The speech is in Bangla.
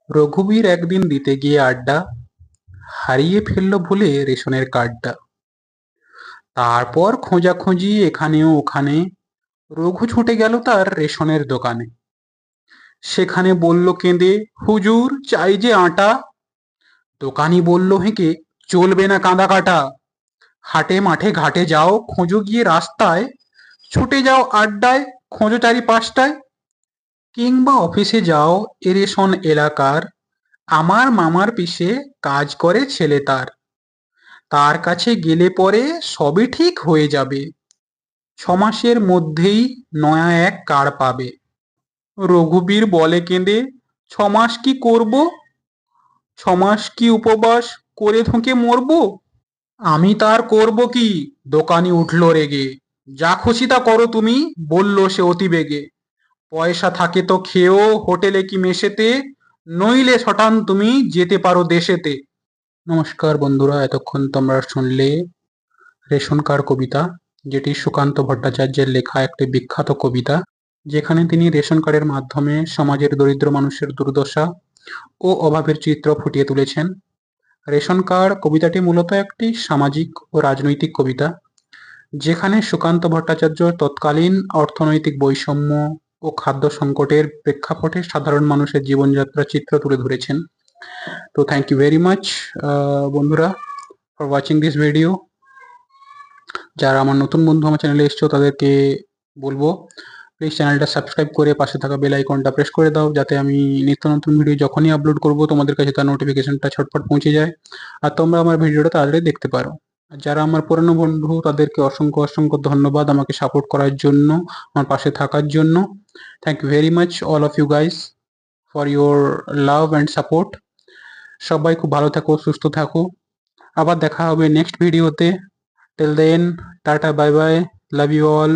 রঘুবীর একদিন দিতে গিয়ে আড্ডা, হারিয়ে ফেলল ভুলে রেশনের কার্ডটা। তারপর খোঁজাখুঁজি এখানে ওখানে, রঘু ছুটে গেল তার রেশনের দোকানে। সেখানে বলল কেঁদে, হুজুর চাই যে আটা। দোকানি বলল হেঁকে, চলবে না কাঁদা কাটা। হাটে মাঠে ঘাটে যাও, খোঁজো গিয়ে রাস্তায়, ছুটে যাও আড্ডায়, খোঁজো চারি পাঁচটায়। কিংবা অফিসে যাও এ রেশন এলাকার, আমার মামার পিসে কাজ করে ছেলে তার। তার কাছে গেলে পরে সবই ঠিক হয়ে যাবে। 6 মাসের মধ্যেই নয়া এক কার্ড পাবে। রঘুবীর বলে কেঁদে, 6 মাস কি করব? 6 মাস কি উপবাস করে ধুঁকে মরবো? আমি তার করব কি? দোকানি উঠল রেগে। যা খুশি তা করো তুমি, বলল সে অতিবেগে। পয়সা থাকে তো খেও হোটেলে কি মেসেতে, নইলে শটান তুমি যেতে পারো দেশেতে। নমস্কার বন্ধুরা, এতক্ষণ তোমরা শুনলে রেশন কার্ড কবিতা, যেটি সুকান্ত ভট্টাচার্যের লেখা একটি বিখ্যাত কবিতা, যেখানে তিনি রেশন কার্ডের মাধ্যমে সমাজের দরিদ্র মানুষের দুর্দশা ও অভাবের চিত্র ফুটিয়ে তুলেছেন। রেশন কার্ড কবিতাটি মূলত একটি সামাজিক ও রাজনৈতিক কবিতা, যেখানে সুকান্ত ভট্টাচার্য তৎকালীন অর্থনৈতিক বৈষম্য ও খাদ্য সংকটের প্রেক্ষাপটে সাধারণ মানুষের জীবনযাত্রার চিত্র তুলে ধরেছেন। তো থ্যাংক ইউ ভেরি মাচ বন্ধুরা ফর ওয়াচিং দিস ভিডিও। যারা আমার নতুন বন্ধু আমার চ্যানেলে এসছো তাদেরকে বলবো, প্লিজ চ্যানেলটা সাবস্ক্রাইব করে পাশে থাকা বেল আইকনটা প্রেস করে দাও, যাতে আমি নিত্য নতুন ভিডিও যখনই আপলোড করব তোমাদের কাছে তার নোটিফিকেশনটা ছটপট পৌঁছে যায়, আর তোমরা আমার ভিডিওটা তাড়াতাড়ি দেখতে পারো। আর যারা আমার পুরনো বন্ধু তাদেরকে অসংখ্য অসংখ্য ধন্যবাদ আমাকে সাপোর্ট করার জন্য, আমার পাশে থাকার জন্য। Thank you very much all of you guys for your love and support. সবাই খুব ভালো থাকো, সুস্থ থাকো। আবার দেখা হবে নেক্সট ভিডিওতে। Till then, tata, bye bye, love you all.